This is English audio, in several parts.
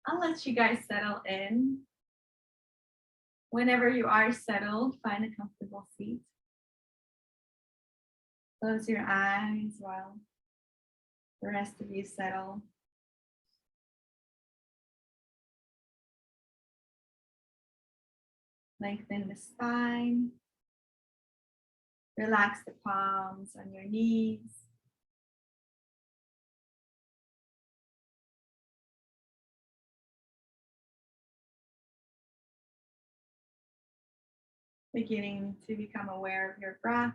I'll let you guys settle in. Whenever you are settled, find a comfortable seat. Close your eyes while the rest of you settle. Lengthen the spine. Relax the palms on your knees. Beginning to become aware of your breath.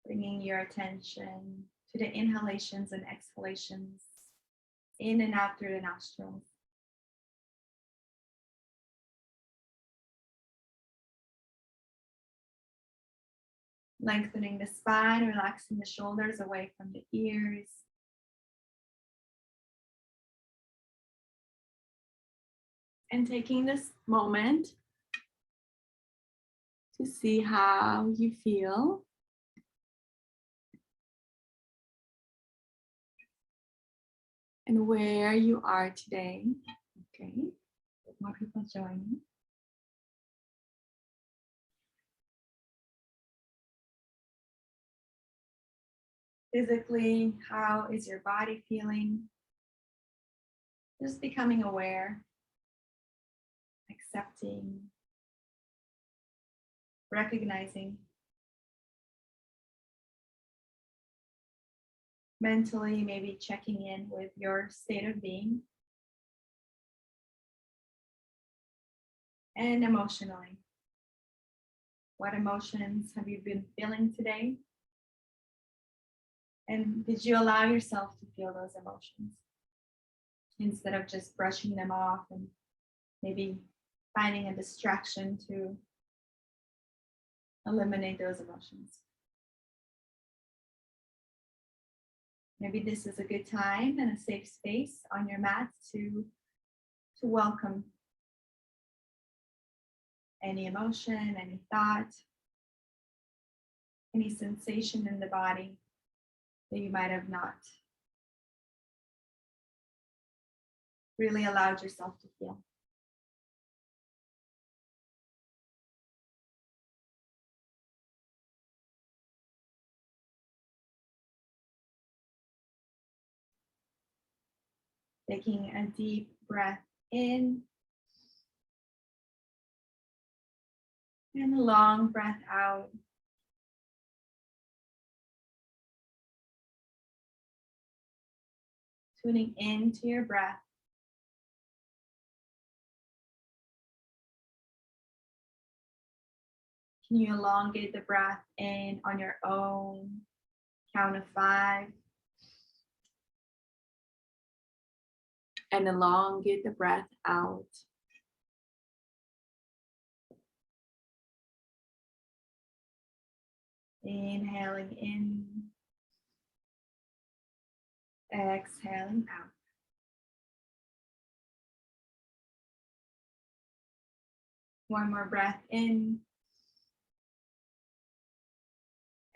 Bringing your attention to the inhalations and exhalations in and out through the nostrils. Lengthening the spine, relaxing the shoulders away from the ears. And taking this moment to see how you feel. And where you are today. Okay, more people joining. Physically, how is your body feeling? Just becoming aware, accepting, recognizing. Mentally, maybe checking in with your state of being. And emotionally, what emotions have you been feeling today? And did you allow yourself to feel those emotions instead of just brushing them off and maybe finding a distraction to eliminate those emotions? Maybe this is a good time and a safe space on your mat to welcome any emotion, any thought, any sensation in the body that you might have not really allowed yourself to feel. Taking a deep breath in and a long breath out. Tuning into your breath. Can you elongate the breath in on your own count of 5? And elongate the breath out. Inhaling in, exhaling out. One more breath in,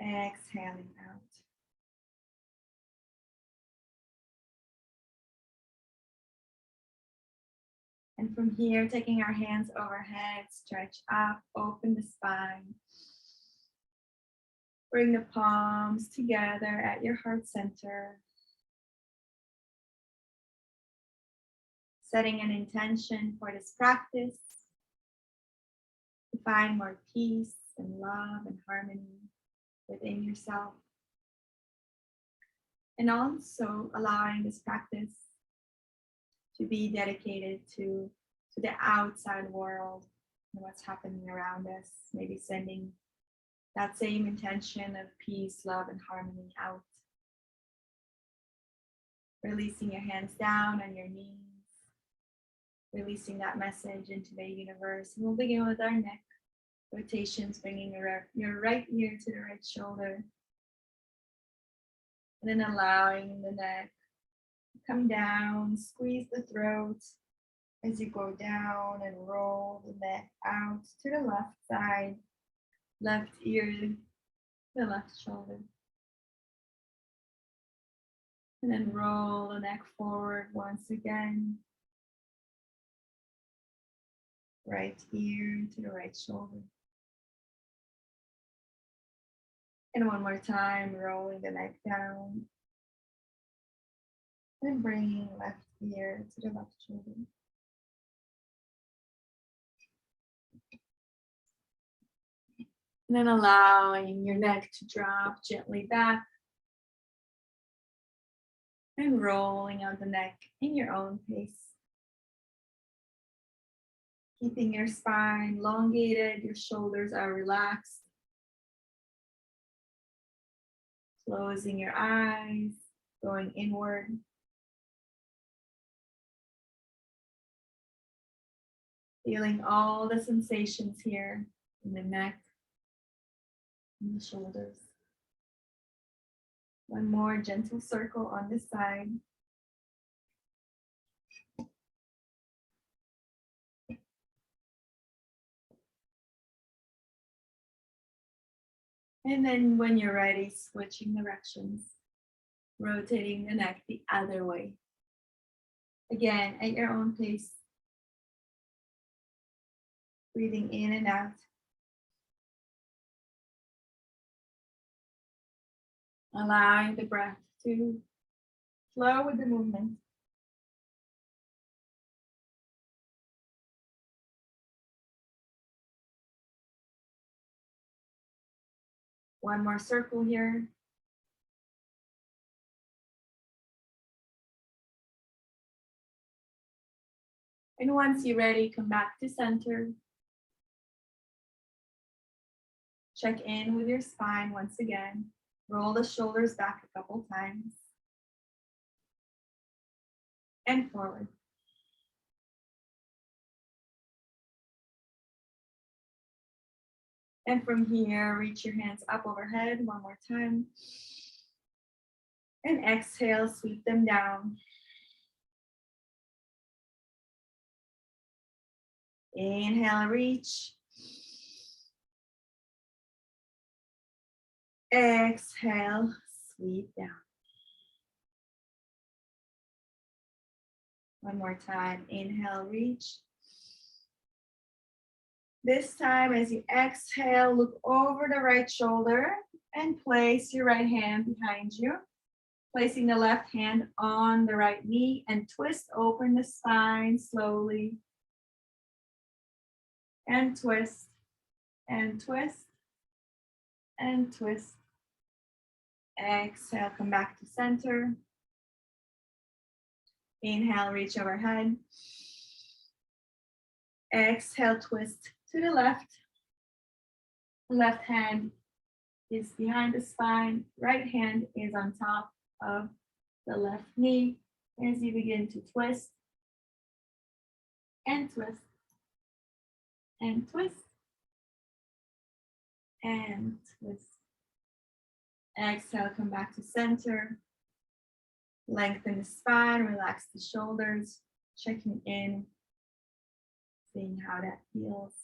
exhaling out. And from here, taking our hands overhead, stretch up, open the spine. Bring the palms together at your heart center. Setting an intention for this practice to find more peace and love and harmony within yourself. And also allowing this practice to be dedicated to the outside world and what's happening around us. Maybe sending that same intention of peace, love, and harmony out. Releasing your hands down on your knees. Releasing that message into the universe. And we'll begin with our neck rotations, bringing your right ear to the right shoulder. And then allowing the neck to come down, squeeze the throat as you go down and roll the neck out to the left side, left ear, the left shoulder. And then roll the neck forward once again. Right ear to the right shoulder. And one more time, rolling the neck down. And bringing left ear to the left shoulder. And then allowing your neck to drop gently back. And rolling out the neck in your own pace. Keeping your spine elongated, your shoulders are relaxed. Closing your eyes, going inward. Feeling all the sensations here in the neck and the shoulders. One more gentle circle on this side. And then when you're ready, switching directions, rotating the neck the other way. Again, at your own pace. Breathing in and out. Allowing the breath to flow with the movement. One more circle here. And once you're ready, come back to center. Check in with your spine once again. Roll the shoulders back a couple times. And forward. And from here, reach your hands up overhead one more time. And exhale, sweep them down. Inhale, reach. Exhale, sweep down. One more time. Inhale, reach. This time, as you exhale, look over the right shoulder and place your right hand behind you. Placing the left hand on the right knee and twist open the spine slowly. And twist, and twist, and twist. Exhale, come back to center. Inhale, reach overhead. Exhale, twist to the left. Left hand is behind the spine. Right hand is on top of the left knee as you begin to twist and twist and twist and twist. Exhale, come back to center. Lengthen the spine, relax the shoulders, checking in, seeing how that feels.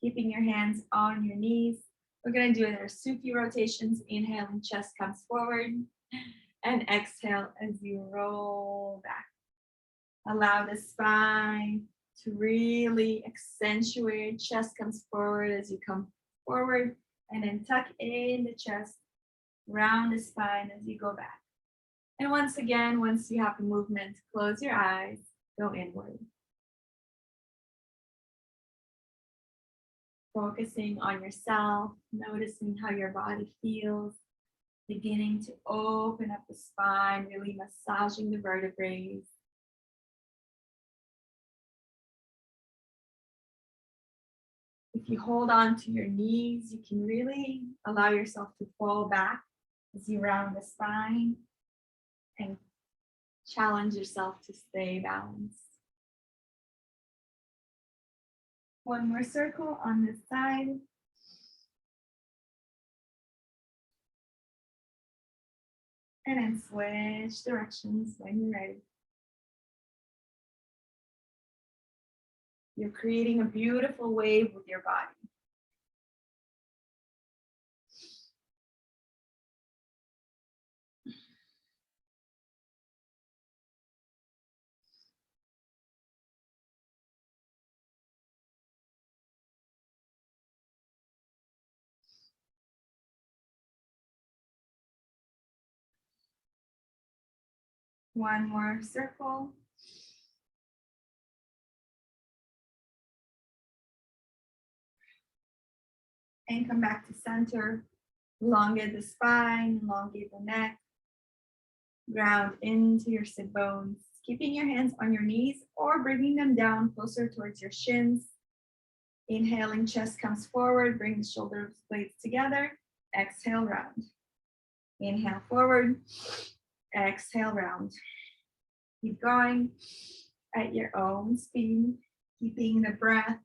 Keeping your hands on your knees. We're going to do our Sufi rotations. Inhaling, chest comes forward. And exhale as you roll back. Allow the spine to really accentuate. Chest comes forward as you come forward. And then tuck in the chest, round the spine as you go back. And once again, once you have the movement, close your eyes, go inward. Focusing on yourself, noticing how your body feels, beginning to open up the spine, really massaging the vertebrae. If you hold on to your knees, you can really allow yourself to fall back as you round the spine and challenge yourself to stay balanced. One more circle on this side. And then switch directions when you're ready. You're creating a beautiful wave with your body. One more circle. And come back to center. Elongate the spine, elongate the neck. Ground into your sit bones, keeping your hands on your knees or bringing them down closer towards your shins. Inhaling, chest comes forward, bring the shoulder blades together. Exhale, round. Inhale, forward. Exhale, round. Keep going at your own speed, keeping the breath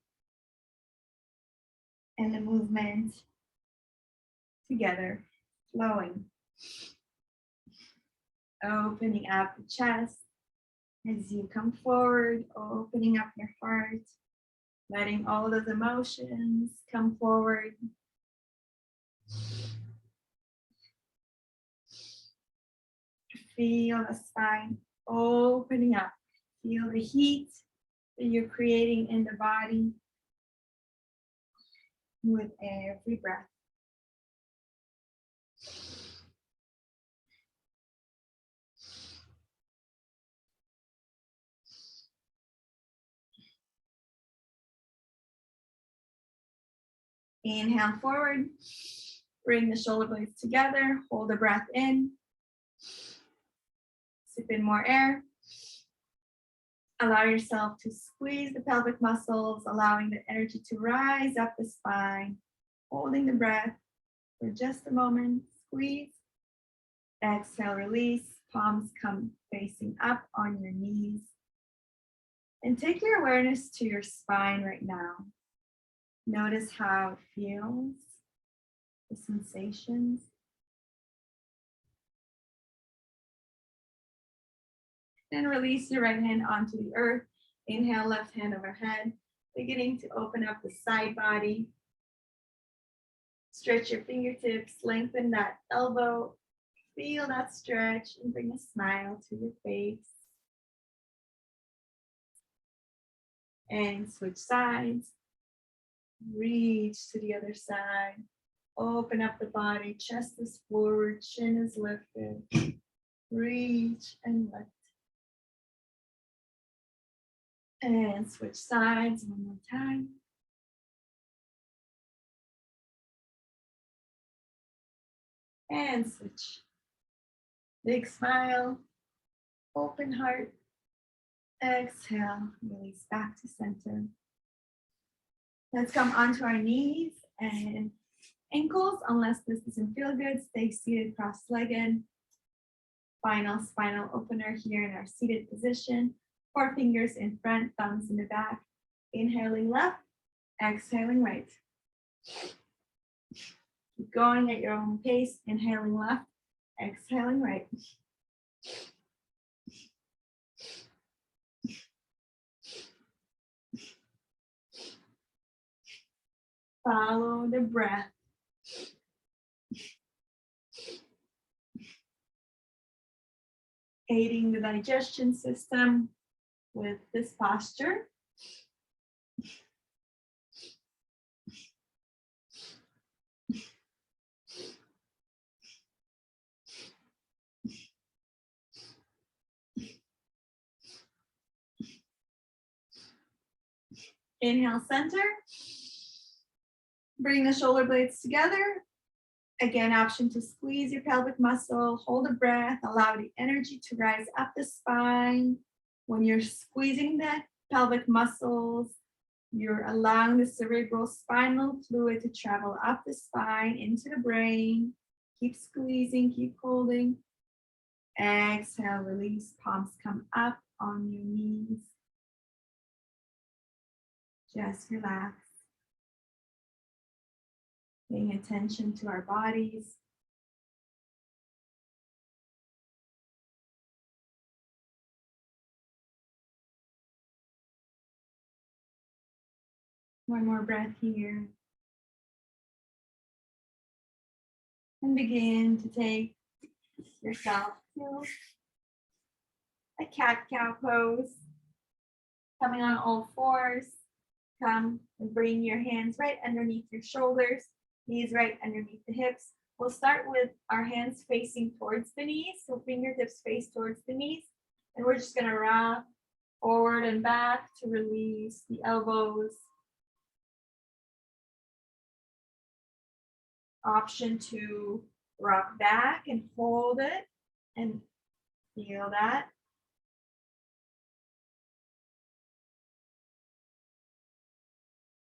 and the movement together, flowing. Opening up the chest as you come forward, opening up your heart, letting all those emotions come forward. Feel the spine opening up. Feel the heat that you're creating in the body with every breath. Inhale forward, bring the shoulder blades together, hold the breath in, sip in more air. Allow yourself to squeeze the pelvic muscles, allowing the energy to rise up the spine, holding the breath for just a moment. Squeeze, exhale, release, palms come facing up on your knees. And take your awareness to your spine right now. Notice how it feels, the sensations. Then release your right hand onto the earth. Inhale, left hand overhead, beginning to open up the side body. Stretch your fingertips, lengthen that elbow. Feel that stretch and bring a smile to your face. And switch sides. Reach to the other side. Open up the body, chest is forward, chin is lifted. Reach and lift. And switch sides one more time. And switch. Big smile, open heart. Exhale, release back to center. Let's come onto our knees and ankles. Unless this doesn't feel good, stay seated cross-legged. Final spinal opener here in our seated position. 4 fingers in front, thumbs in the back. Inhaling left, exhaling right. Keep going at your own pace. Inhaling left, exhaling right. Follow the breath. Aiding the digestion system with this posture. Inhale, center. Bring the shoulder blades together. Again, option to squeeze your pelvic muscle, hold a breath, allow the energy to rise up the spine. When you're squeezing the pelvic muscles, you're allowing the cerebral spinal fluid to travel up the spine into the brain. Keep squeezing, keep holding. Exhale, release, palms come up on your knees. Just relax. Paying attention to our bodies. One more breath here. And begin to take yourself to a cat-cow pose. Coming on all fours. Come and bring your hands right underneath your shoulders. Knees right underneath the hips. We'll start with our hands facing towards the knees. So fingertips face towards the knees. And we're just gonna rock forward and back to release the elbows. Option to rock back and hold it and feel that.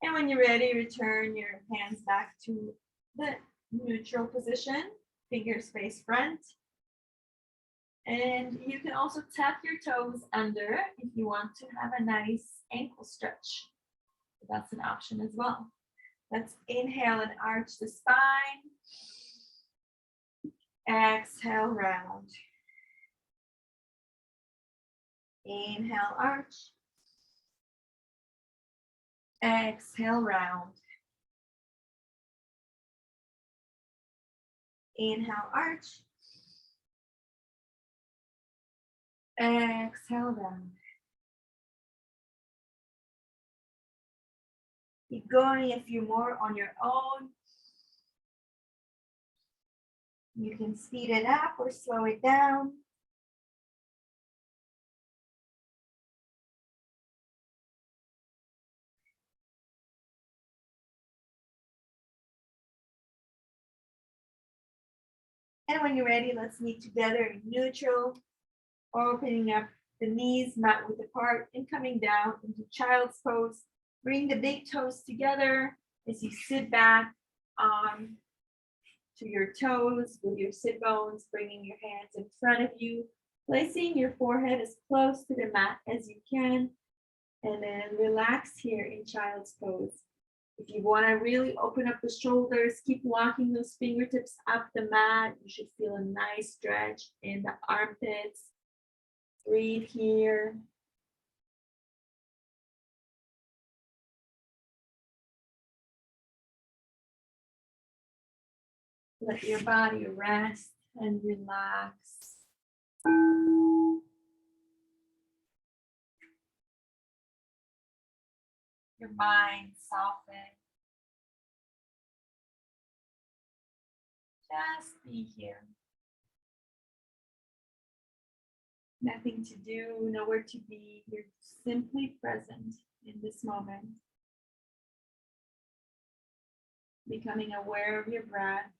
And when you're ready, return your hands back to the neutral position, fingers face front. And you can also tap your toes under if you want to have a nice ankle stretch. That's an option as well. Let's inhale and arch the spine. Exhale, round. Inhale, arch. Exhale, round. Inhale, arch. Exhale, round. Keep going a few more on your own. You can speed it up or slow it down. And when you're ready, let's meet together in neutral, opening up the knees, mat width apart, and coming down into child's pose. Bring the big toes together as you sit back on to your toes with your sit bones, bringing your hands in front of you, placing your forehead as close to the mat as you can, and then relax here in child's pose. If you want to really open up the shoulders, keep walking those fingertips up the mat. You should feel a nice stretch in the armpits. Breathe here. Let your body rest and relax. Your mind soften. Just be here. Nothing to do, nowhere to be. You're simply present in this moment. Becoming aware of your breath.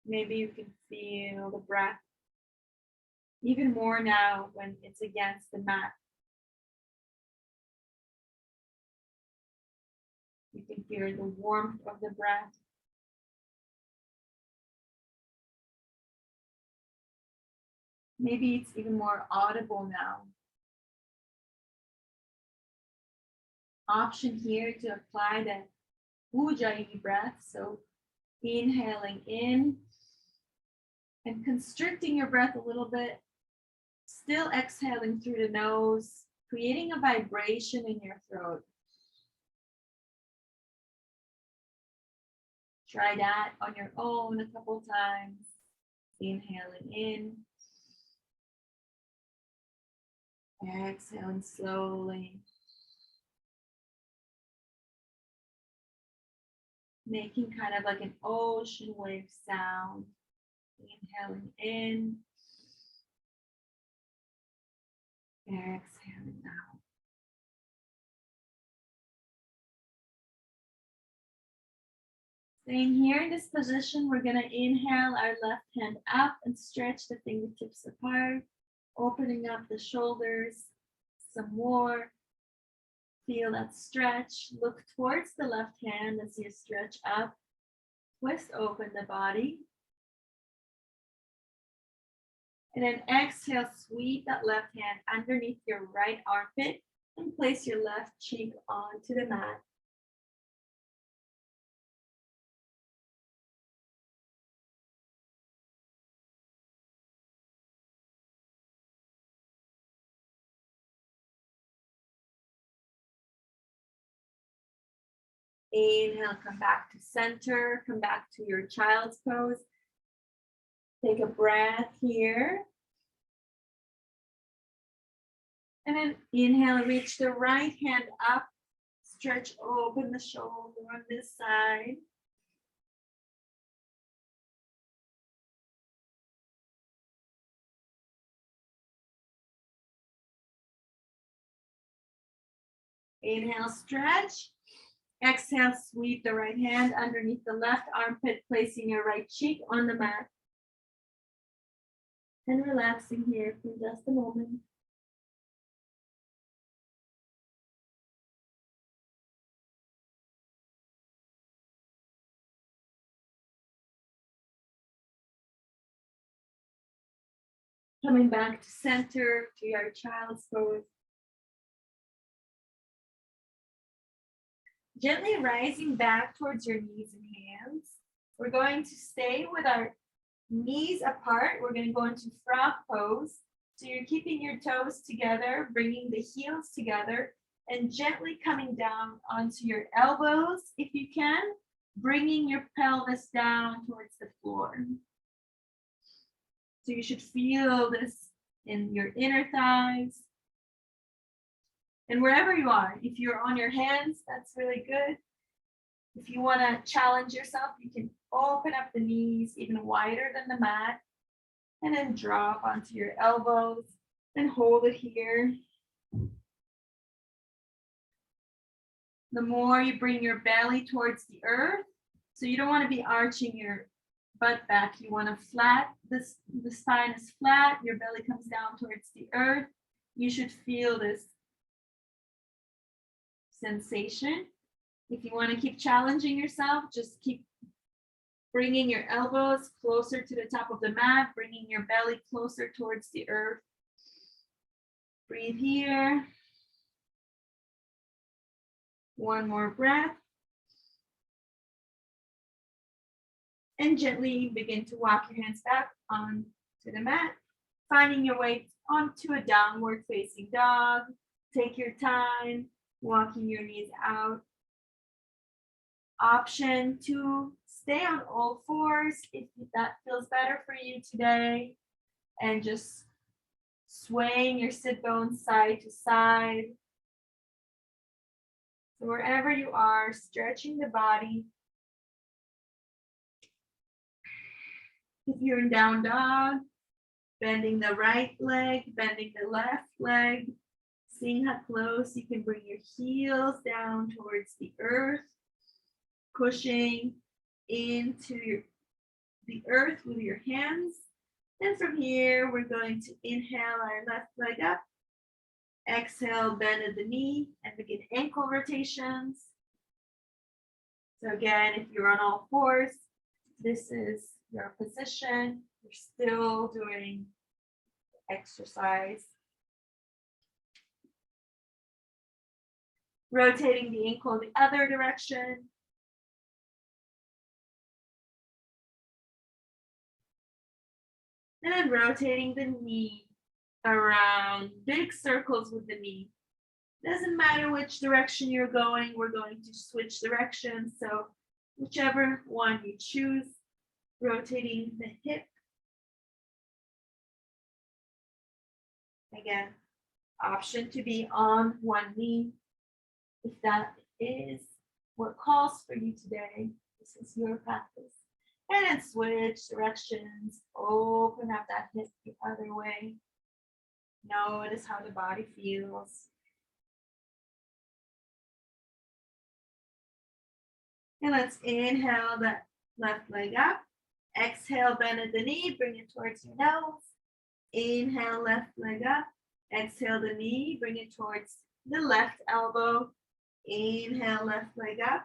Maybe you can feel the breath even more now when it's against the mat. You can hear the warmth of the breath. Maybe it's even more audible now. Option here to apply the Ujjayi breath. So inhaling in and constricting your breath a little bit. Still exhaling through the nose, creating a vibration in your throat. Try that on your own a couple times. Inhaling in. Exhaling slowly. Making kind of like an ocean wave sound. Inhaling in. Exhaling out. Staying here in this position, we're going to inhale our left hand up and stretch the fingertips apart, opening up the shoulders some more. Feel that stretch. Look towards the left hand as you stretch up. Twist open the body. And then exhale, sweep that left hand underneath your right armpit and place your left cheek onto the mat. Inhale, come back to center, come back to your child's pose. Take a breath here. And then inhale, reach the right hand up, stretch open the shoulder on this side. Inhale, stretch. Exhale, sweep the right hand underneath the left armpit, placing your right cheek on the mat. And relaxing here for just a moment. Coming back to center, to your child's pose. Gently rising back towards your knees and hands. We're going to stay with our knees apart. We're going to go into frog pose. So you're keeping your toes together, bringing the heels together, and gently coming down onto your elbows if you can, bringing your pelvis down towards the floor. So you should feel this in your inner thighs. And wherever you are, if you're on your hands, that's really good. If you want to challenge yourself, you can open up the knees even wider than the mat, and then drop onto your elbows and hold it here. The more you bring your belly towards the earth, so you don't want to be arching your butt back. You want to flat, the spine is flat, your belly comes down towards the earth. You should feel this sensation. If you want to keep challenging yourself, just keep bringing your elbows closer to the top of the mat, bringing your belly closer towards the earth. Breathe here. One more breath. And gently begin to walk your hands back onto the mat, finding your way onto a downward facing dog. Take your time, walking your knees out. Option to stay on all fours if that feels better for you today, and just swaying your sit bones side to side. So wherever you are, stretching the body. If you're in down dog, bending the right leg, bending the left leg, seeing how close you can bring your heels down towards the earth, pushing into the earth with your hands. And from here, we're going to inhale our left leg up. Exhale, bend at the knee and begin ankle rotations. So again, if you're on all fours, this is your position. You're still doing exercise. Rotating the ankle the other direction. And then rotating the knee around, big circles with the knee. Doesn't matter which direction you're going, we're going to switch directions. So whichever one you choose, rotating the hip. Again, option to be on one knee. If that is what calls for you today, this is your practice. And then switch directions, open up that hip the other way. Notice how the body feels. And let's inhale that left leg up. Exhale, bend at the knee, bring it towards your nose. Inhale, left leg up. Exhale the knee, bring it towards the left elbow. Inhale, left leg up.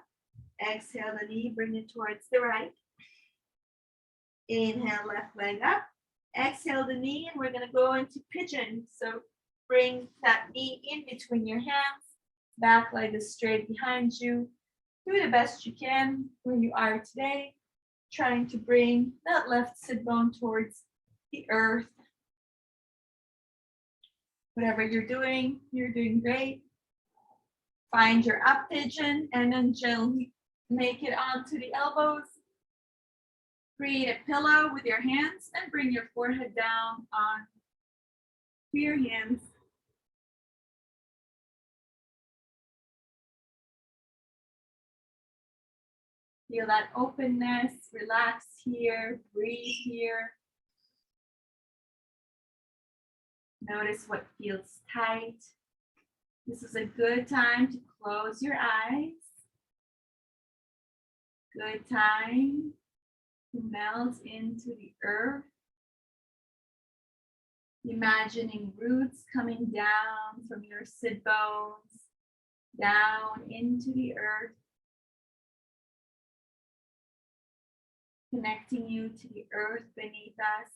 Exhale the knee, bring it towards the right. Inhale, left leg up. Exhale the knee, and we're going to go into pigeon. So bring that knee in between your hands. Back leg is straight behind you. Do the best you can where you are today. Trying to bring that left sit bone towards the earth. Whatever you're doing great. Find your up pigeon and then gently make it onto the elbows. Create a pillow with your hands and bring your forehead down on to your hands. Feel that openness, relax here, breathe here. Notice what feels tight. This is a good time to close your eyes. Good time to melt into the earth. Imagining roots coming down from your sit bones, down into the earth, connecting you to the earth beneath us,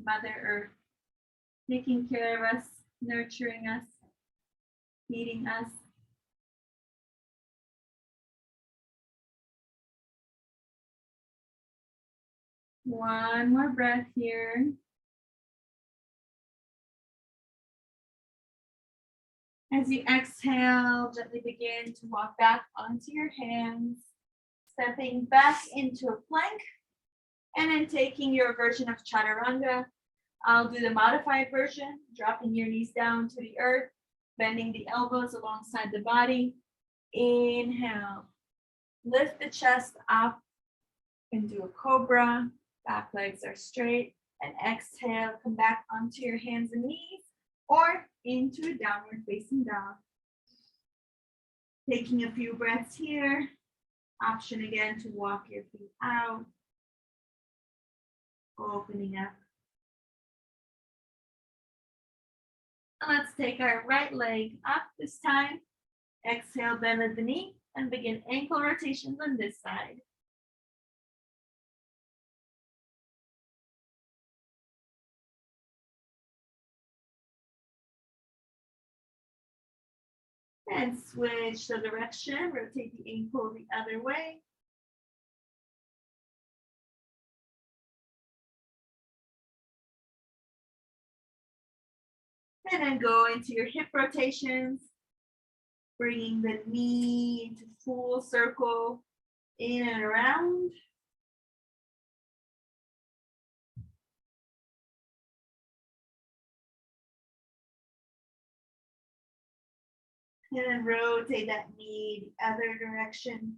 Mother Earth, taking care of us, nurturing us, feeding us. One more breath here. As you exhale, gently begin to walk back onto your hands, stepping back into a plank, and then taking your version of Chaturanga. I'll do the modified version, dropping your knees down to the earth, bending the elbows alongside the body. Inhale, lift the chest up and do a cobra. Back legs are straight. And exhale, come back onto your hands and knees or into a downward facing dog. Taking a few breaths here. Option again to walk your feet out. Opening up. And let's take our right leg up this time. Exhale, bend at the knee and begin ankle rotations on this side. And switch the direction, rotate the ankle the other way. And then go into your hip rotations, bringing the knee into full circle, in and around. And then rotate that knee the other direction.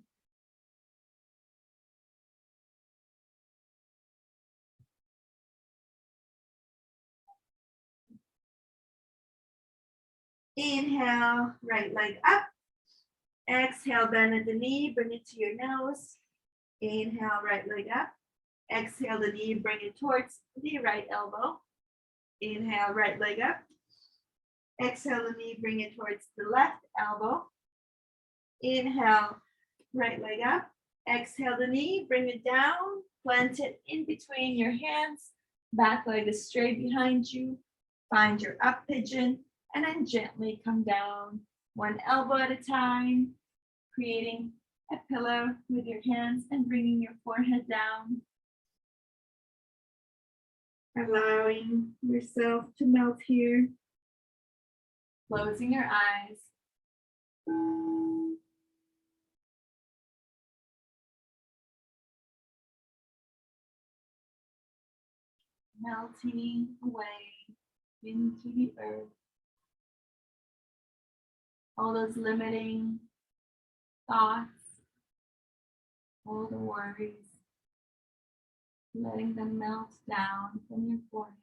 Inhale, right leg up. Exhale, bend at the knee, bring it to your nose. Inhale, right leg up. Exhale the knee, bring it towards the right elbow. Inhale, right leg up. Exhale the knee, bring it towards the left elbow. Inhale, right leg up. Exhale the knee, bring it down, plant it in between your hands. Back leg is straight behind you. Find your up pigeon and then gently come down, one elbow at a time, creating a pillow with your hands and bringing your forehead down. Allowing yourself to melt here. Closing your eyes. Melting away into the earth. All those limiting thoughts, all the worries, letting them melt down from your forehead,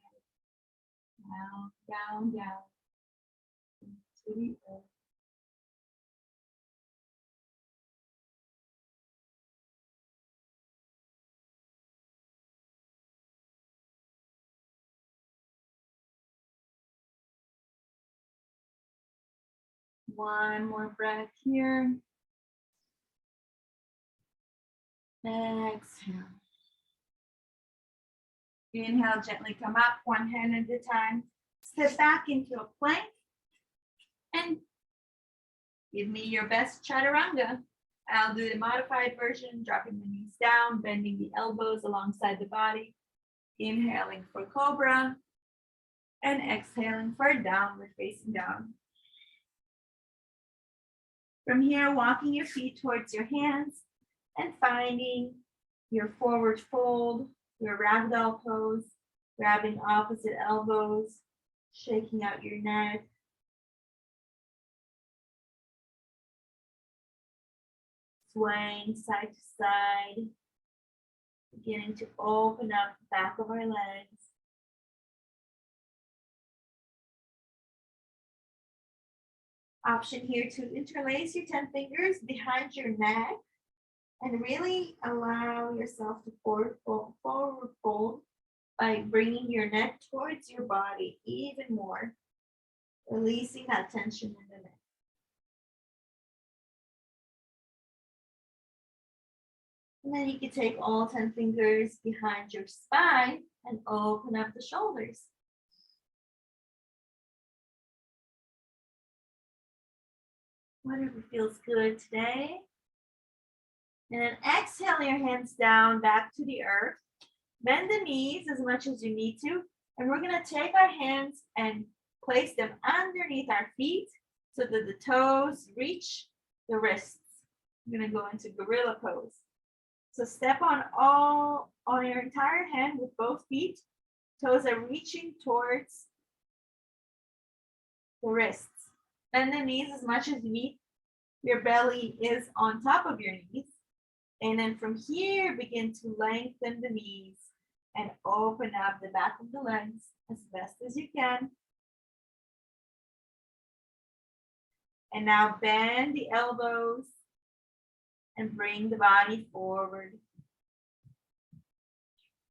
down, down, down into the earth. One more breath here. Exhale. Inhale, gently come up, one hand at a time. Step back into a plank and give me your best Chaturanga. I'll do the modified version, dropping the knees down, bending the elbows alongside the body. Inhaling for cobra and exhaling for downward facing dog. From here, walking your feet towards your hands and finding your forward fold, your ragdoll pose, grabbing opposite elbows, shaking out your neck. Swaying side to side, beginning to open up the back of our legs. Option here to interlace your 10 fingers behind your neck and really allow yourself to forward fold by bringing your neck towards your body even more, releasing that tension in the neck. And then you can take all 10 fingers behind your spine and open up the shoulders. Whatever feels good today. And then exhale your hands down back to the earth. Bend the knees as much as you need to. And we're going to take our hands and place them underneath our feet so that the toes reach the wrists. We're going to go into gorilla pose. So step on your entire hand with both feet. Toes are reaching towards the wrists. Bend the knees as much as you need. Your belly is on top of your knees. And then from here, begin to lengthen the knees and open up the back of the legs as best as you can. And now bend the elbows and bring the body forward.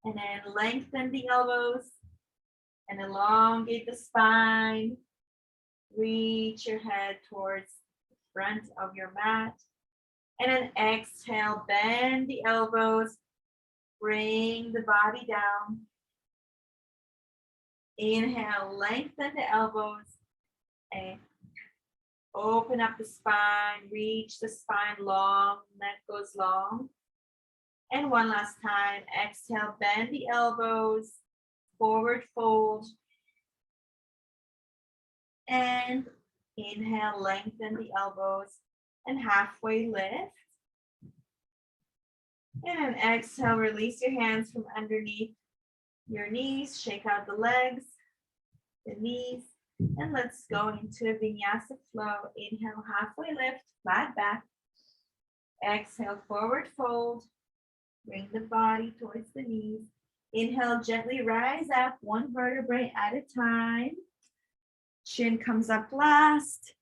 And then lengthen the elbows and elongate the spine. Reach your head towards the front of your mat. And then exhale, bend the elbows, bring the body down. Inhale, lengthen the elbows and open up the spine, reach the spine long, neck goes long. And one last time, exhale, bend the elbows, forward fold. And inhale, lengthen the elbows and halfway lift. And then exhale, release your hands from underneath your knees, shake out the legs, the knees, and let's go into a Vinyasa Flow. Inhale, halfway lift, flat back. Exhale, forward fold. Bring the body towards the knees. Inhale, gently rise up one vertebrae at a time. Chin comes up last.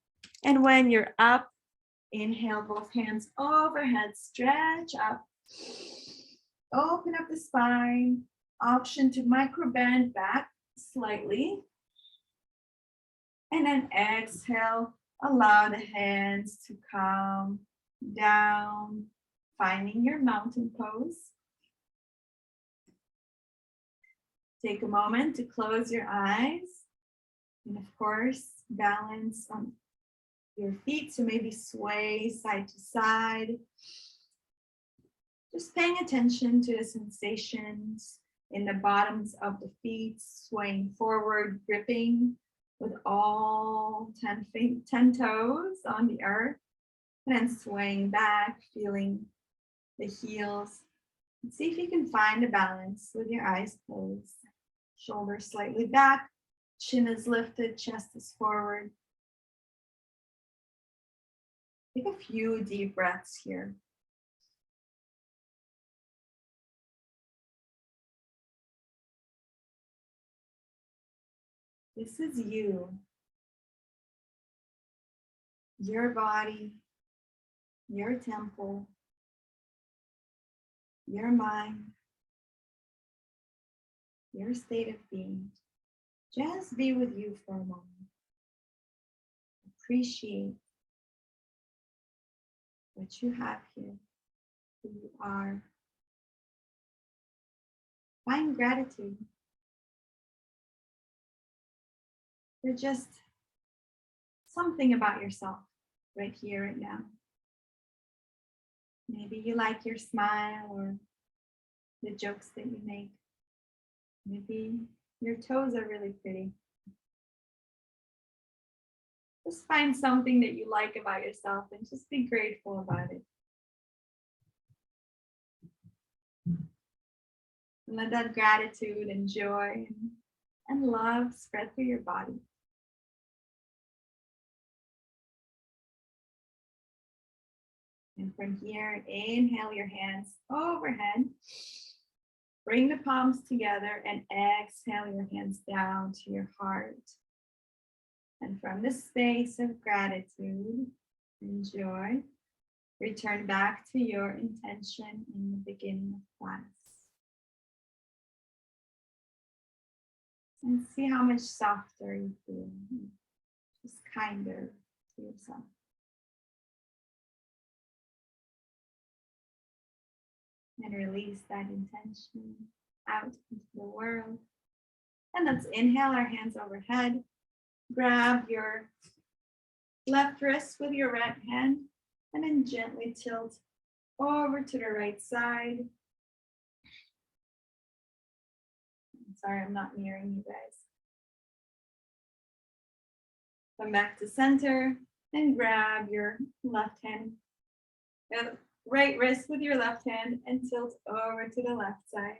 And when you're up, inhale, both hands overhead, stretch up. Open up the spine. Option to micro bend back slightly. And then exhale, allow the hands to come down, finding your mountain pose. Take a moment to close your eyes. And of course, balance on your feet, so maybe sway side to side. Just paying attention to the sensations in the bottoms of the feet, swaying forward, gripping with all 10 toes on the earth, and then swaying back, feeling the heels. And see if you can find a balance with your eyes closed. Shoulders slightly back, chin is lifted, chest is forward. Take a few deep breaths here. This is you, your body, your temple, your mind, your state of being. Just be with you for a moment. Appreciate what you have here, who you are. Find gratitude for just something about yourself right here, right now. Maybe you like your smile or the jokes that you make. Maybe your toes are really pretty. Just find something that you like about yourself and just be grateful about it. And let that gratitude and joy and love spread through your body. And from here, inhale your hands overhead. Bring the palms together and exhale your hands down to your heart. And from the space of gratitude and joy, return back to your intention in the beginning of class. And see how much softer you feel. Just kinder to yourself. And release that intention out into the world. And let's inhale our hands overhead. Grab your left wrist with your right hand and then gently tilt over to the right side. I'm sorry, I'm not nearing you guys. Come back to center and grab your left hand, right wrist with your left hand and tilt over to the left side.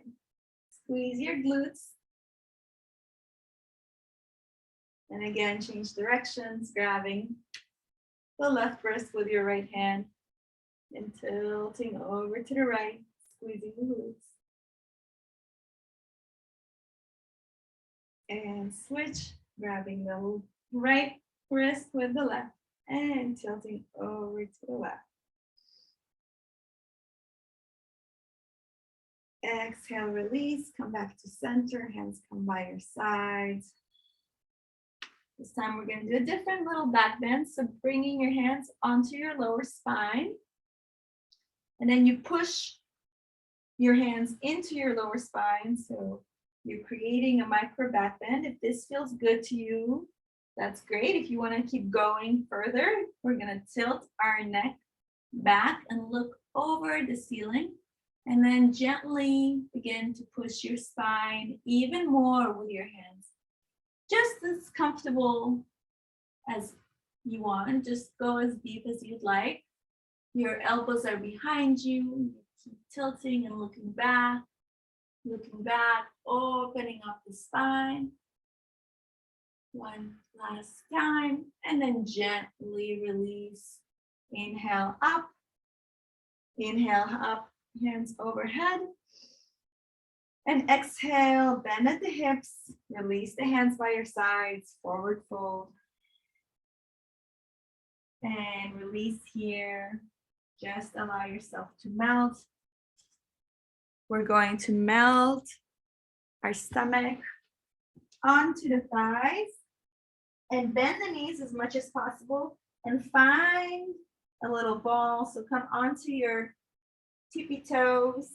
Squeeze your glutes. And again, change directions, grabbing the left wrist with your right hand and tilting over to the right, squeezing the glutes. And switch, grabbing the right wrist with the left and tilting over to the left. Exhale, release, come back to center, hands come by your sides. This time we're going to do a different little back bend. So bringing your hands onto your lower spine. And then you push your hands into your lower spine. So you're creating a micro back bend. If this feels good to you, that's great. If you want to keep going further, we're going to tilt our neck back and look over the ceiling. And then gently begin to push your spine even more with your hands. Just as comfortable as you want. Just go as deep as you'd like. Your elbows are behind you. You keep tilting and looking back, opening up the spine. One last time, and then gently release. Inhale up, hands overhead. And exhale, bend at the hips, release the hands by your sides, forward fold. And release here, just allow yourself to melt. We're going to melt our stomach onto the thighs and bend the knees as much as possible and find a little ball. So come onto your tippy toes.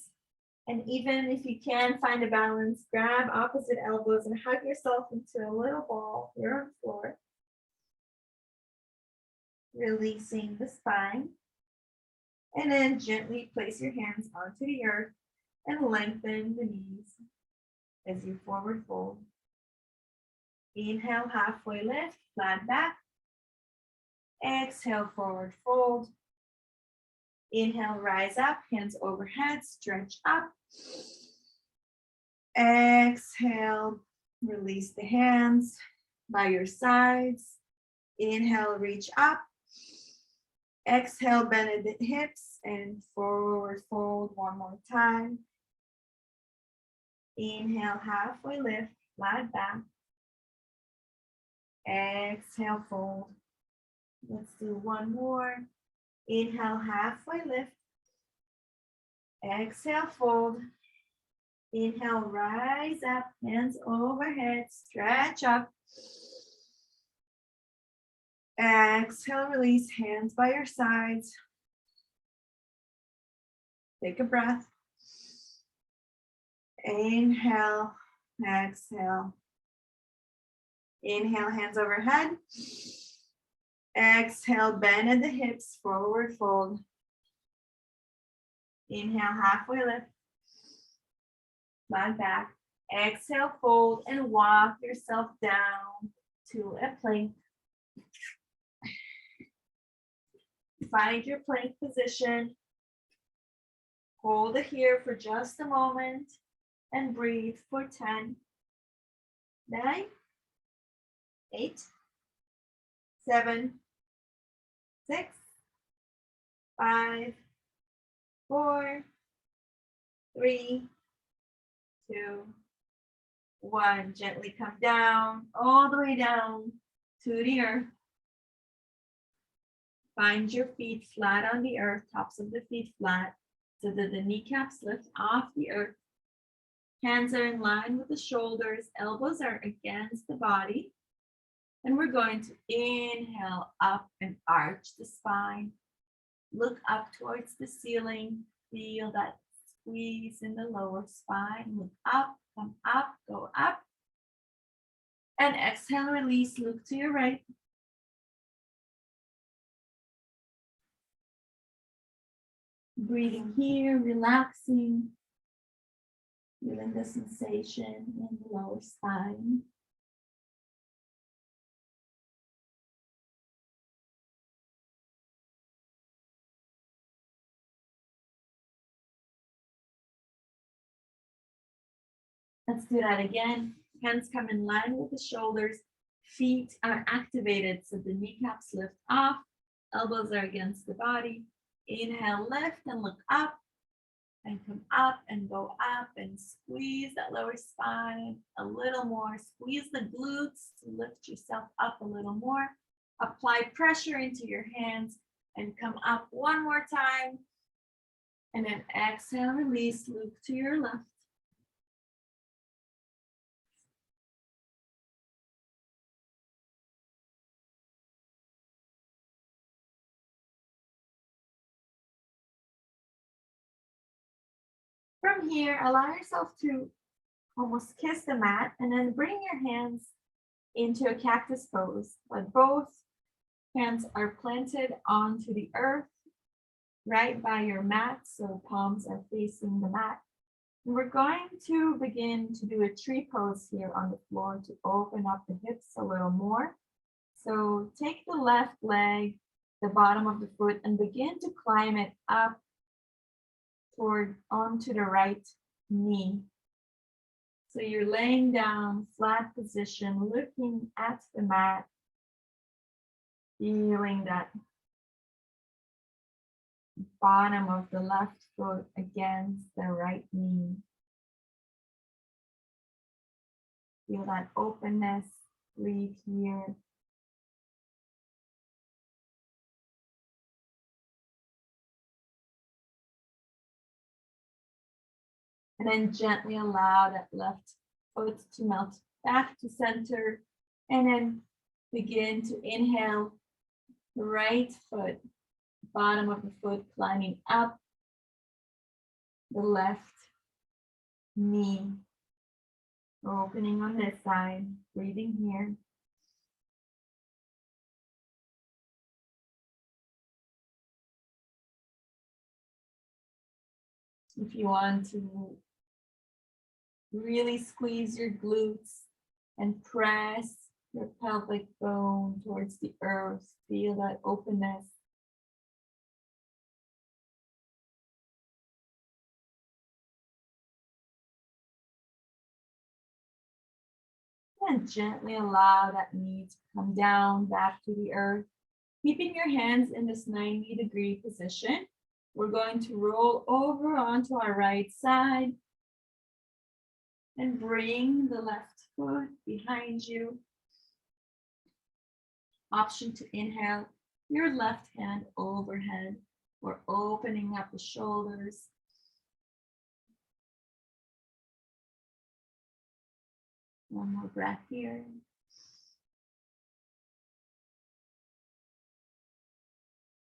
And even if you can find a balance, grab opposite elbows and hug yourself into a little ball here on the floor. Releasing the spine. And then gently place your hands onto the earth and lengthen the knees as you forward fold. Inhale, halfway lift, flat back. Exhale, forward fold. Inhale, rise up, hands overhead, stretch up. Exhale, release the hands by your sides. Inhale, reach up. Exhale, bend at the hips and forward fold one more time. Inhale, halfway lift, flat back. Exhale, fold. Let's do one more. Inhale, halfway lift. Exhale, fold. Inhale, rise up, hands overhead, stretch up. Exhale, release, hands by your sides. Take a breath. Inhale, exhale. Inhale, hands overhead. Exhale, bend at the hips, forward fold. Inhale, halfway lift. Flat back. Exhale, fold and walk yourself down to a plank. Find your plank position. Hold it here for just a moment and breathe for 10, 9, 8, 7, 6, 5, 4, 3, 2, 1. Gently come down, all the way down to the earth. Find your feet flat on the earth, tops of the feet flat, so that the kneecaps lift off the earth. Hands are in line with the shoulders, elbows are against the body. And we're going to inhale up and arch the spine. Look up towards the ceiling. Feel that squeeze in the lower spine. Look up, come up, go up. And exhale, release, look to your right. Breathing here, relaxing. Feeling the sensation in the lower spine. Let's do that again. Hands come in line with the shoulders. Feet are activated so the kneecaps lift off. Elbows are against the body. Inhale, lift and look up. And come up and go up and squeeze that lower spine a little more. Squeeze the glutes to lift yourself up a little more. Apply pressure into your hands and come up one more time. And then exhale, release, look to your left. From here, allow yourself to almost kiss the mat and then bring your hands into a cactus pose. But both hands are planted onto the earth right by your mat, so palms are facing the mat. And we're going to begin to do a tree pose here on the floor to open up the hips a little more. So take the left leg, the bottom of the foot, and begin to climb it up toward onto the right knee. So you're laying down, flat position, looking at the mat, feeling that bottom of the left foot against the right knee. Feel that openness, breathe here. And then gently allow that left foot to melt back to center. And then begin to inhale the right foot, bottom of the foot climbing up the left knee. Opening on this side, breathing here. If you want to really squeeze your glutes and press your pelvic bone towards the earth, feel that openness. And gently allow that knee to come down back to the earth. Keeping your hands in this 90-degree position, we're going to roll over onto our right side and bring the left foot behind you. Option to inhale your left hand overhead. We're opening up the shoulders. One more breath here.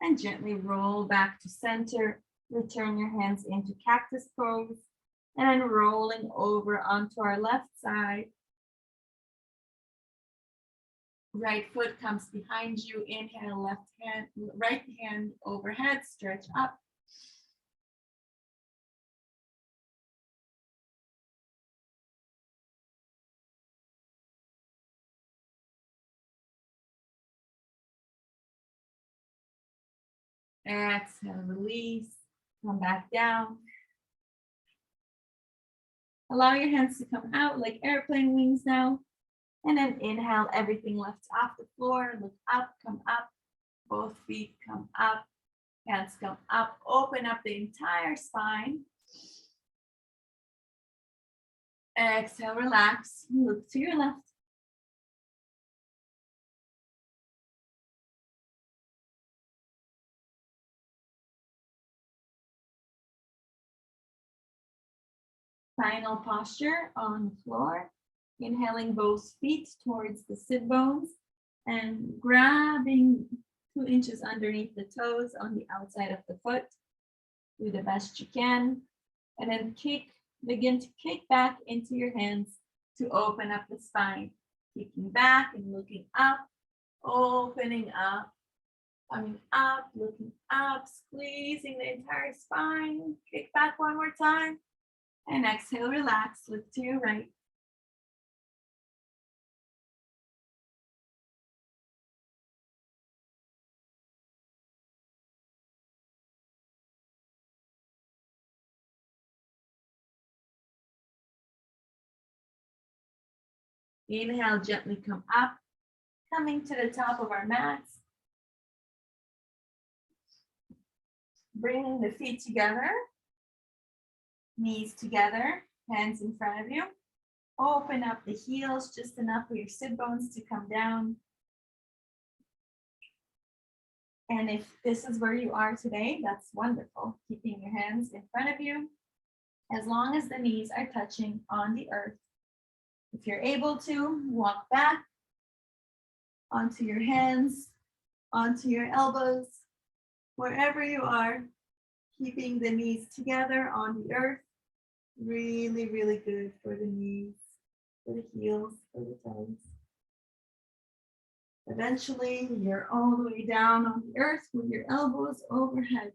And gently roll back to center. Return your hands into cactus pose. And then rolling over onto our left side. Right foot comes behind you. Inhale, left hand, right hand overhead, stretch up. Exhale, release, come back down. Allow your hands to come out like airplane wings now. And then inhale, everything lifts off the floor. Look up, come up. Both feet come up. Hands come up. Open up the entire spine. Exhale, relax. Look to your left. Final posture on the floor. Inhaling both feet towards the sit bones and grabbing 2 inches underneath the toes on the outside of the foot. Do the best you can. And then begin to kick back into your hands to open up the spine. Kicking back and looking up, opening up, coming up, looking up, squeezing the entire spine. Kick back one more time. And exhale, relax, look to your right. Inhale, gently come up, coming to the top of our mats. Bringing the feet together, knees together, hands in front of you. Open up the heels just enough for your sit bones to come down. And if this is where you are today, that's wonderful. Keeping your hands in front of you, as long as the knees are touching on the earth. If you're able to, walk back onto your hands, onto your elbows, wherever you are, keeping the knees together on the earth. Really, really good for the knees, for the heels, for the toes. Eventually, you're all the way down on the earth with your elbows overhead.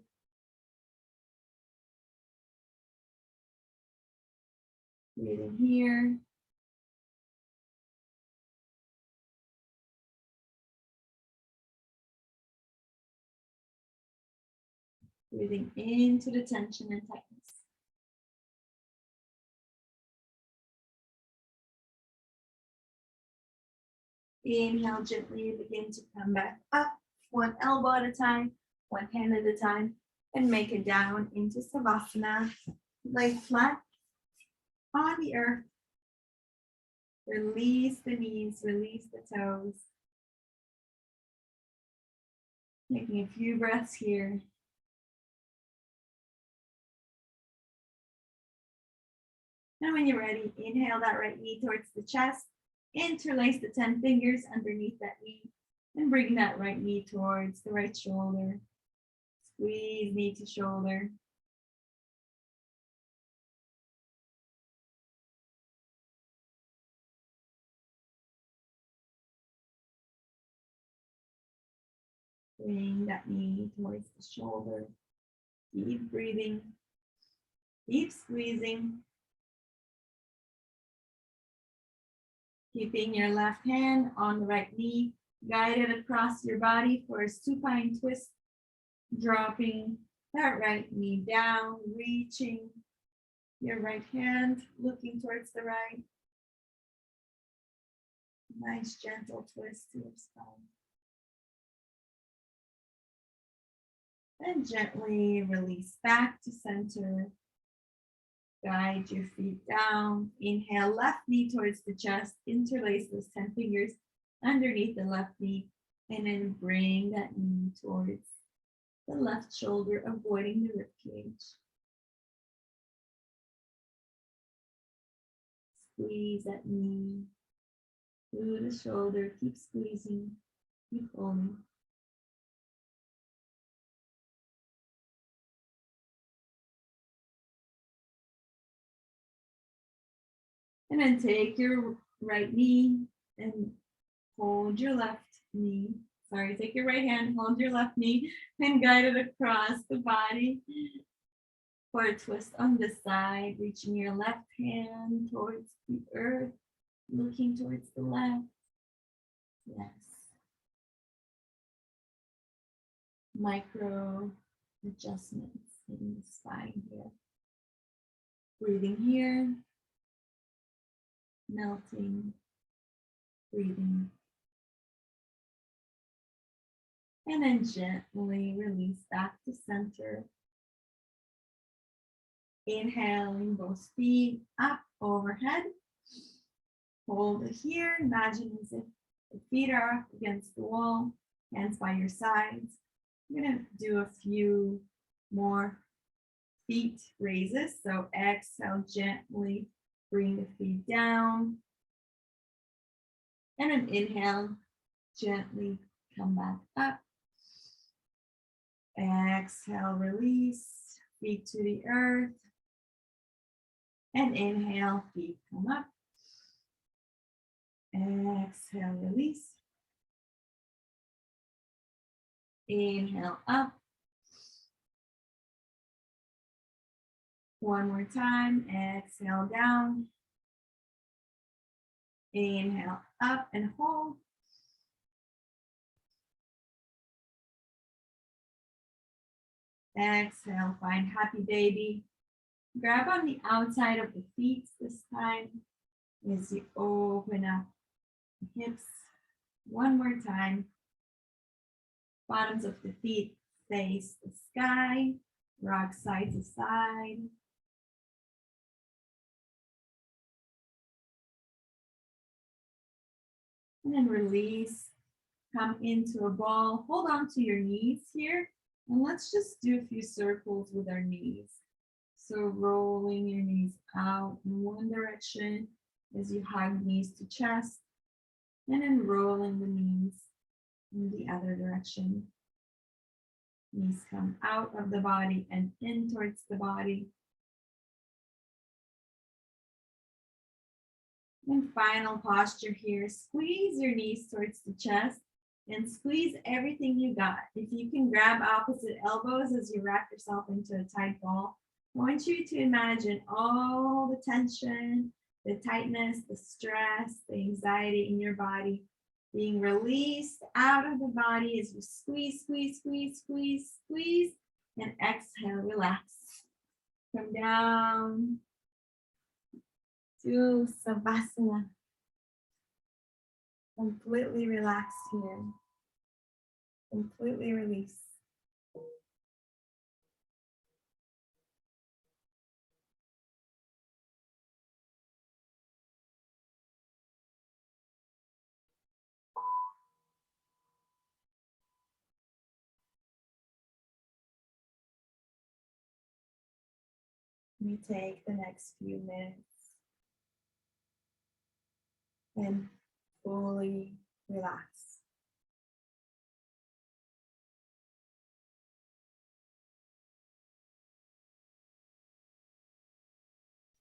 Breathing here. Breathing into the tension and tightness. Inhale, gently begin to come back up, one elbow at a time, one hand at a time, and make it down into Savasana. Lay flat on the earth. Release the knees, release the toes. Taking a few breaths here. Now when you're ready, inhale that right knee towards the chest. Interlace the 10 fingers underneath that knee and bring that right knee towards the right shoulder. Squeeze knee to shoulder. Bring that knee towards the shoulder. Deep breathing, deep squeezing. Keeping your left hand on the right knee, guided across your body for a supine twist. Dropping that right knee down, reaching your right hand, looking towards the right. Nice gentle twist to your spine. And gently release back to center. Guide your feet down. Inhale, left knee towards the chest. Interlace those 10 fingers underneath the left knee. And then bring that knee towards the left shoulder, avoiding the rib cage. Squeeze that knee through the shoulder. Keep squeezing. Keep pulling. And then take your right knee and hold your left knee. Sorry, take your right hand, hold your left knee, and guide it across the body for a twist on the side, reaching your left hand towards the earth, looking towards the left. Yes. Micro adjustments in the spine here. Breathing here. Melting, breathing. And then gently release back to center. Inhaling both feet up overhead. Hold it here. Imagine as if the feet are up against the wall, hands by your sides. I'm going to do a few more feet raises. So exhale, gently bring the feet down. And an inhale, gently come back up. Exhale, release, feet to the earth. And inhale, feet come up. Exhale, release. Inhale up. One more time, exhale down. Inhale up and hold. Exhale, find happy baby. Grab on the outside of the feet this time as you open up the hips. One more time. Bottoms of the feet face the sky. Rock side to side. And then release. Come into a ball. Hold on to your knees here. And let's just do a few circles with our knees. So rolling your knees out in one direction as you hug knees to chest. And then rolling the knees in the other direction. Knees come out of the body and in towards the body. And final posture here. Squeeze your knees towards the chest and squeeze everything you got. If you can grab opposite elbows as you wrap yourself into a tight ball, I want you to imagine all the tension, the tightness, the stress, the anxiety in your body being released out of the body as you squeeze, squeeze, squeeze, squeeze, squeeze, and exhale, relax. Come down to Savasana. Completely relaxed here. Completely release. We take the next few minutes and fully relax.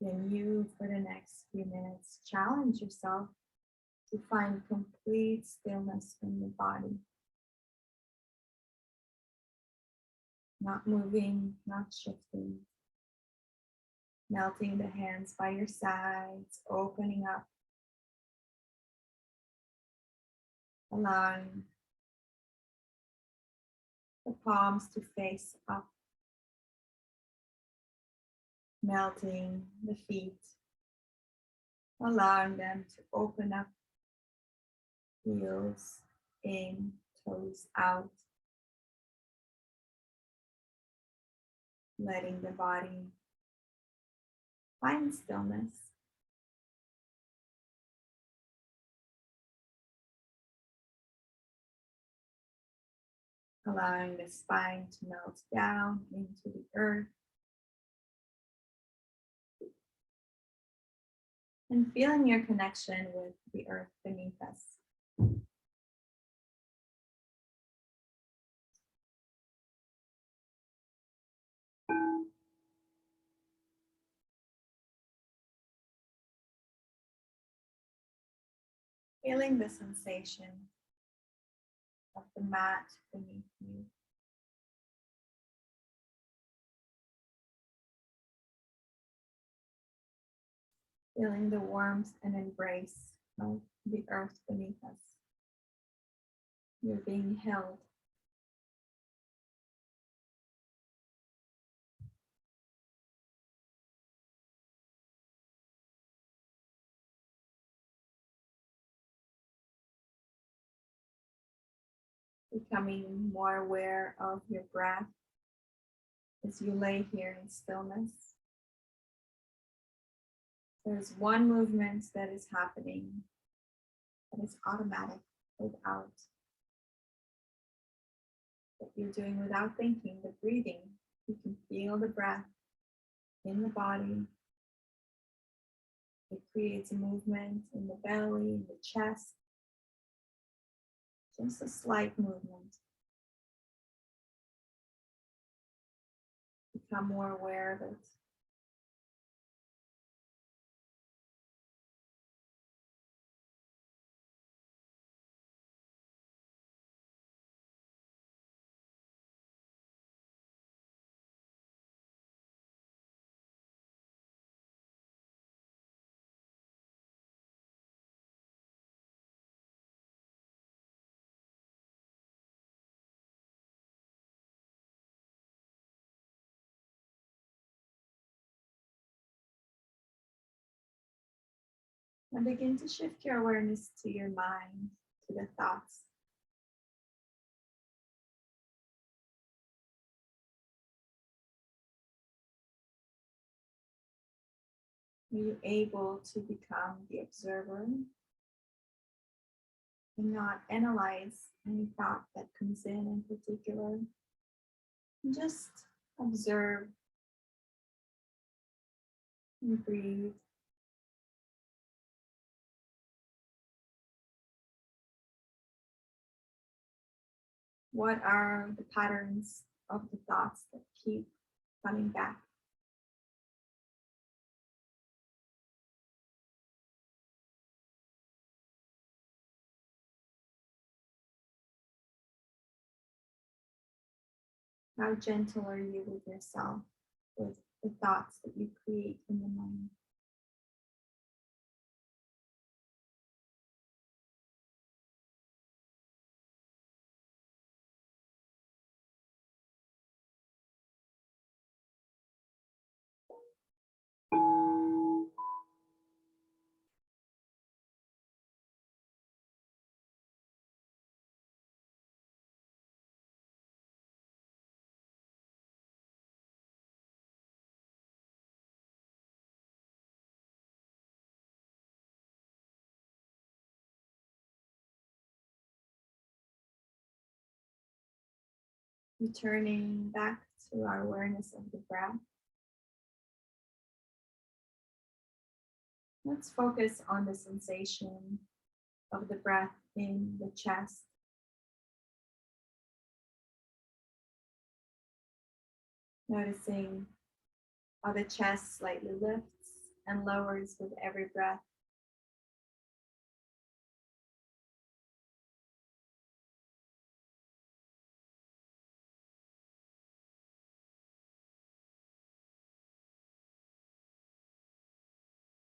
Can you, for the next few minutes, challenge yourself to find complete stillness in your body? Not moving, not shifting. Melting the hands by your sides, opening up. Allowing the palms to face up. Melting the feet. Allowing them to open up. Heels in, toes out. Letting the body find stillness. Allowing the spine to melt down into the earth. And feeling your connection with the earth beneath us. Feeling the sensation of the mat beneath you. Feeling the warmth and embrace of the earth beneath us. You're being held. Becoming more aware of your breath as you lay here in stillness. There's one movement that is happening that is automatic, without, that you're doing without thinking, the breathing. You can feel the breath in the body. It creates a movement in the belly, in the chest. Just a slight movement. Become more aware of it. And begin to shift your awareness to your mind, to the thoughts. Are you able to become the observer and not analyze any thought that comes in particular? And just observe and breathe. What are the patterns of the thoughts that keep coming back? How gentle are you with yourself, with the thoughts that you create in the mind? Returning back to our awareness of the breath. Let's focus on the sensation of the breath in the chest. Noticing how the chest slightly lifts and lowers with every breath.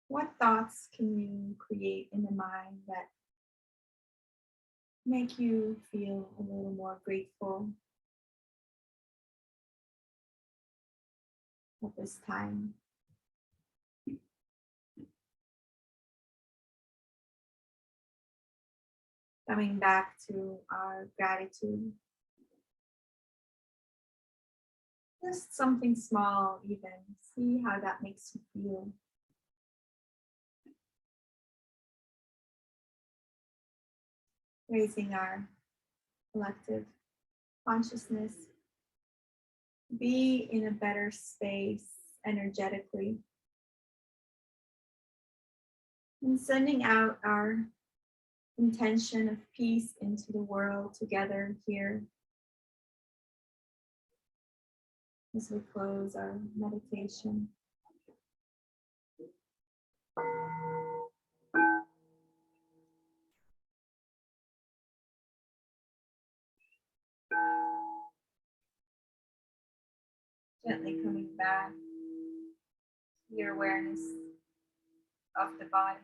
What thoughts can you create in the mind that make you feel a little more grateful at this time? Coming back to our gratitude. Just something small even. See how that makes you feel. Raising our collective consciousness. Be in a better space energetically. And sending out our intention of peace into the world together here as we close our meditation. Gently coming back to your awareness of the body.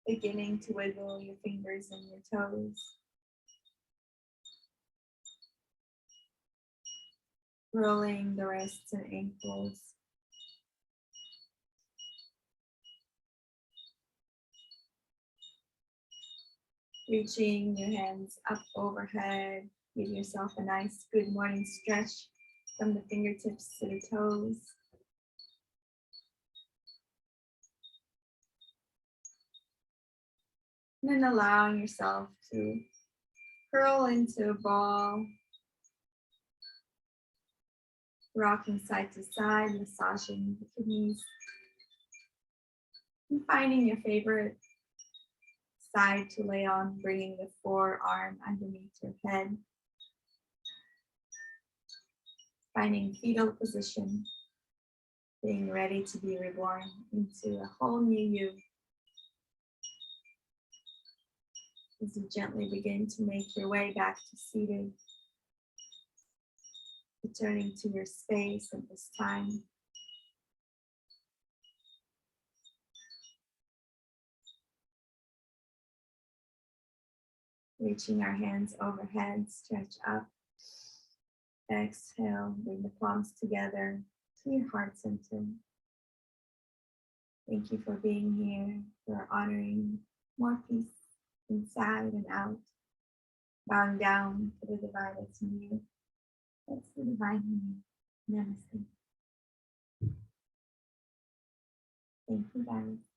Beginning to wiggle your fingers and your toes. Rolling the wrists and ankles. Reaching your hands up overhead. Give yourself a nice good morning stretch from the fingertips to the toes. And then allowing yourself to curl into a ball, rocking side to side, massaging the kidneys, and finding your favorite side to lay on, bringing the forearm underneath your head, finding fetal position, being ready to be reborn into a whole new you. As you gently begin to make your way back to seated, returning to your space at this time. Reaching our hands overhead, stretch up. Exhale, bring the palms together to your heart center. Thank you for being here, for honoring more peace inside and out. Bowing down to the divine that's in you. That's the divine in you. Namaste. Thank you, guys.